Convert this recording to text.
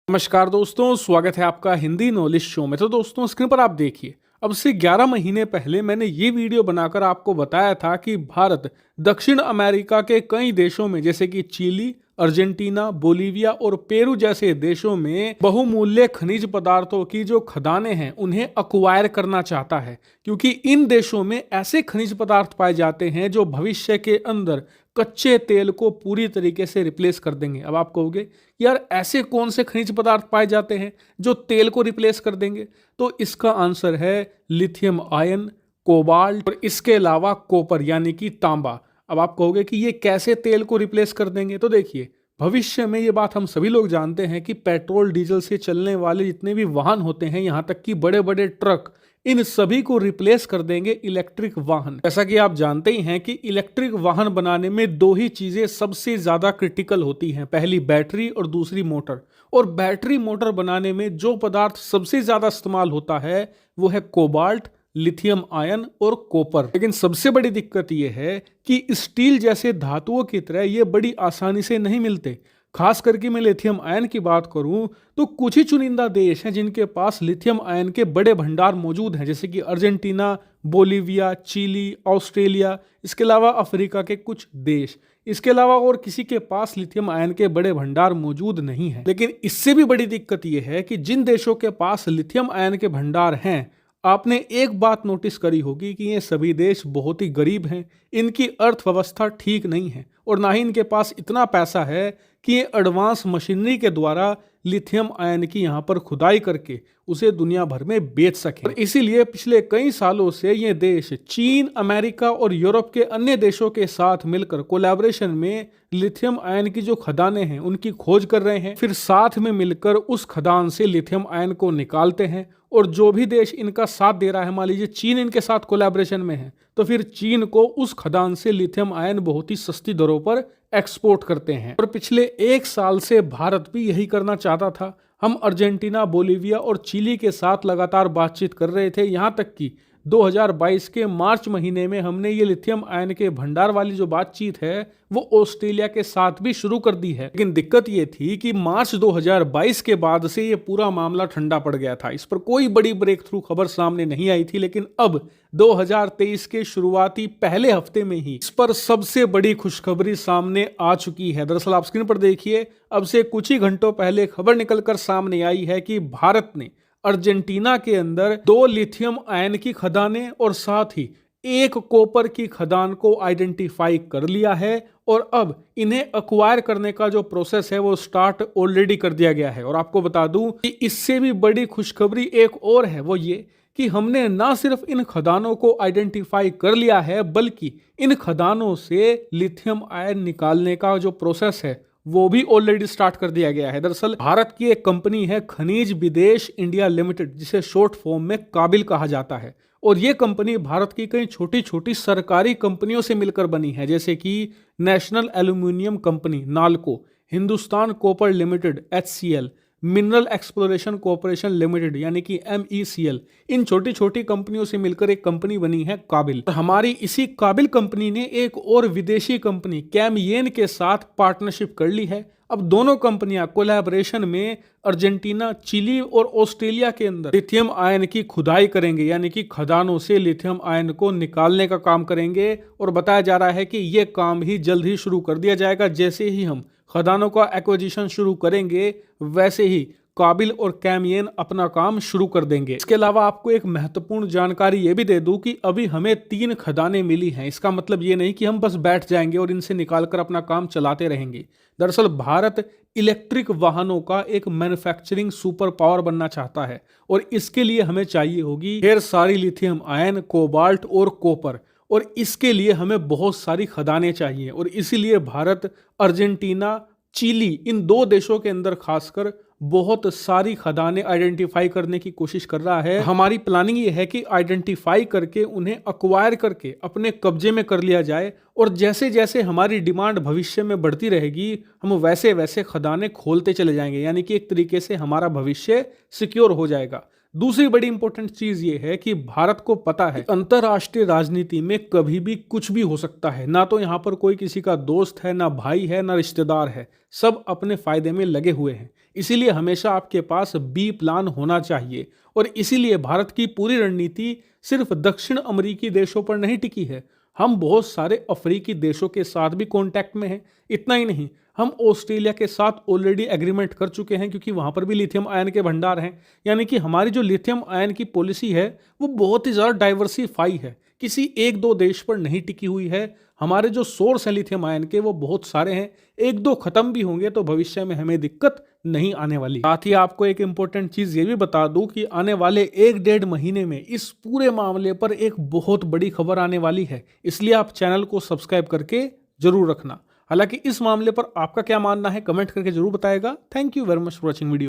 नमस्कार दोस्तों, स्वागत है आपका हिंदी नॉलेज शो में। तो दोस्तों, स्क्रीन पर आप देखिए, अब से 11 महीने पहले मैंने ये वीडियो बनाकर आपको बताया था कि भारत दक्षिण अमेरिका के कई देशों में जैसे कि चिली, अर्जेंटीना, बोलीविया और पेरू जैसे देशों में बहुमूल्य खनिज पदार्थों की जो खदानें हैं उन्हें अक्वायर करना चाहता है, क्योंकि इन देशों में ऐसे खनिज पदार्थ पाए जाते हैं जो भविष्य के अंदर कच्चे तेल को पूरी तरीके से रिप्लेस कर देंगे। अब आप कहोगे यार, ऐसे कौन से खनिज पदार्थ पाए जाते हैं जो तेल को रिप्लेस कर देंगे? तो इसका आंसर है लिथियम आयन, कोबाल्ट और इसके अलावा कॉपर यानी कि तांबा। अब आप कहोगे कि ये कैसे तेल को रिप्लेस कर देंगे? तो देखिए, भविष्य में ये बात हम सभी लोग जानते हैं कि पेट्रोल डीजल से चलने वाले जितने भी वाहन होते हैं, यहाँ तक कि बड़े बड़े ट्रक, इन सभी को रिप्लेस कर देंगे इलेक्ट्रिक वाहन। जैसा कि आप जानते ही हैं कि इलेक्ट्रिक वाहन बनाने में दो ही चीजें सबसे ज्यादा क्रिटिकल होती हैं, पहली बैटरी और दूसरी मोटर। और बैटरी मोटर बनाने में जो पदार्थ सबसे ज्यादा इस्तेमाल होता है वो है कोबाल्ट, लिथियम आयन और कॉपर। लेकिन सबसे बड़ी दिक्कत यह है कि स्टील जैसे धातुओं की तरह ये बड़ी आसानी से नहीं मिलते। खास करके मैं लिथियम आयन की बात करूं तो कुछ ही चुनिंदा देश हैं जिनके पास लिथियम आयन के बड़े भंडार मौजूद हैं, जैसे कि अर्जेंटीना, बोलीविया, चिली, ऑस्ट्रेलिया, इसके अलावा अफ्रीका के कुछ देश। इसके अलावा और किसी के पास लिथियम आयन के बड़े भंडार मौजूद नहीं है। लेकिन इससे भी बड़ी दिक्कत यह है कि जिन देशों के पास लिथियम आयन के भंडार हैं, आपने एक बात नोटिस करी होगी कि ये सभी देश बहुत ही गरीब हैं, इनकी अर्थव्यवस्था ठीक नहीं है और ना ही इनके पास इतना पैसा है कि ये एडवांस मशीनरी के द्वारा लिथियम आयन की यहाँ पर खुदाई करके उसे दुनिया भर में बेच सके। और इसीलिए पिछले कई सालों से ये देश चीन, अमेरिका और यूरोप के अन्य देशों के साथ मिलकर कोलैबोरेशन में लिथियम आयन की जो खदानें हैं उनकी खोज कर रहे हैं, फिर साथ में मिलकर उस खदान से लिथियम आयन को निकालते हैं। और जो भी देश इनका साथ दे रहा है, मान लीजिए चीन इनके साथ कोलैबोरेशन में है, तो फिर चीन को उस खदान से लिथियम आयन बहुत ही सस्ती दरों पर एक्सपोर्ट करते हैं। और पिछले एक साल से भारत भी यही करना चाहता था। हम अर्जेंटीना, बोलीविया और चिली के साथ लगातार बातचीत कर रहे थे, यहाँ तक कि 2022 के मार्च महीने में हमने ये लिथियम आयन के भंडार वाली जो बातचीत है वो ऑस्ट्रेलिया के साथ भी शुरू कर दी है। लेकिन दिक्कत ये थी कि मार्च 2022 के बाद से ये पूरा मामला ठंडा पड़ गया था, इस पर कोई बड़ी ब्रेक थ्रू खबर सामने नहीं आई थी। लेकिन अब 2023 के शुरुआती पहले हफ्ते में ही इस पर सबसे बड़ी खुशखबरी सामने आ चुकी है। दरअसल आप स्क्रीन पर देखिए, अब से कुछ ही घंटों पहले खबर निकलकर सामने आई है कि भारत ने अर्जेंटीना के अंदर 2 लिथियम आयन की खदानें और साथ ही एक कॉपर की खदान को आइडेंटिफाई कर लिया है और अब इन्हें अक्वायर करने का जो प्रोसेस है वो स्टार्ट ऑलरेडी कर दिया गया है। और आपको बता दूं कि इससे भी बड़ी खुशखबरी एक और है, वो ये कि हमने ना सिर्फ इन खदानों को आइडेंटिफाई कर लिया है, बल्कि इन खदानों से लिथियम आयन निकालने का जो प्रोसेस है वो भी ऑलरेडी स्टार्ट कर दिया गया है। दरअसल भारत की एक कंपनी है खनिज विदेश इंडिया लिमिटेड, जिसे शॉर्ट फॉर्म में काबिल कहा जाता है। और ये कंपनी भारत की कई छोटी छोटी सरकारी कंपनियों से मिलकर बनी है, जैसे कि national aluminium company NALCO, Hindustan copper limited HCL, mineral exploration corporation limited यानी कि MECL। इन छोटी छोटी कंपनियों से मिलकर एक कंपनी बनी है काबिल। हमारी इसी काबिल कंपनी ने एक और विदेशी कंपनी कैमयेन के साथ पार्टनरशिप कर ली है। अब दोनों कंपनियां कोलैबोरेशन में अर्जेंटीना, चिली और ऑस्ट्रेलिया के अंदर लिथियम आयन की खुदाई करेंगे, यानी कि खदानों से लिथियम आयन को निकालने का काम करेंगे। और बताया जा रहा है कि यह काम ही जल्द ही शुरू कर दिया जाएगा। जैसे ही हम खदानों का एक्विजिशन शुरू करेंगे, वैसे ही काबिल और कैमयेन अपना काम शुरू कर देंगे। इसके अलावा आपको एक महत्वपूर्ण जानकारी ये भी दे दूं कि अभी हमें 3 खदानें मिली हैं। इसका मतलब ये नहीं कि हम बस बैठ जाएंगे और इनसे निकालकर अपना काम चलाते रहेंगे। दरअसल भारत इलेक्ट्रिक वाहनों का एक मैन्युफैक्चरिंग सुपर पावर बनना चाहता है और इसके लिए हमें चाहिए होगी ढेर सारी लिथियम आयन, कोबाल्ट और कॉपर। और इसके लिए हमें बहुत सारी खदानें चाहिए और इसीलिए भारत अर्जेंटीना, चिली, इन 2 देशों के अंदर खासकर बहुत सारी खदानें आइडेंटिफाई करने की कोशिश कर रहा है। हमारी प्लानिंग ये है कि आइडेंटिफाई करके उन्हें अक्वायर करके अपने कब्जे में कर लिया जाए और जैसे जैसे हमारी डिमांड भविष्य में बढ़ती रहेगी, हम वैसे वैसे खदानें खोलते चले जाएंगे, यानी कि एक तरीके से हमारा भविष्य सिक्योर हो जाएगा। दूसरी बड़ी इंपॉर्टेंट चीज ये है कि भारत को पता है अंतरराष्ट्रीय राजनीति में कभी भी कुछ भी हो सकता है। ना तो यहाँ पर कोई किसी का दोस्त है, ना भाई है, ना रिश्तेदार है, सब अपने फायदे में लगे हुए हैं। इसीलिए हमेशा आपके पास बी प्लान होना चाहिए और इसीलिए भारत की पूरी रणनीति सिर्फ दक्षिण अमेरिकी देशों पर नहीं टिकी है। हम बहुत सारे अफ्रीकी देशों के साथ भी कांटेक्ट में हैं। इतना ही नहीं, हम ऑस्ट्रेलिया के साथ ऑलरेडी एग्रीमेंट कर चुके हैं क्योंकि वहां पर भी लिथियम आयन के भंडार हैं। यानी कि हमारी जो लिथियम आयन की पॉलिसी है वो बहुत ही ज़्यादा डाइवर्सिफाई है, किसी एक दो देश पर नहीं टिकी हुई है। हमारे जो सोर्स हैं लिथियम आयन के वो बहुत सारे हैं, एक दो खत्म भी होंगे तो भविष्य में हमें दिक्कत नहीं आने वाली। साथ ही आपको एक इंपॉर्टेंट चीज ये भी बता दूं कि आने वाले 1-1.5 महीने में इस पूरे मामले पर एक बहुत बड़ी खबर आने वाली है, इसलिए आप चैनल को सब्सक्राइब करके जरूर रखना। हालांकि इस मामले पर आपका क्या मानना है कमेंट करके जरूर बताएगा। Thank you very much for watching video.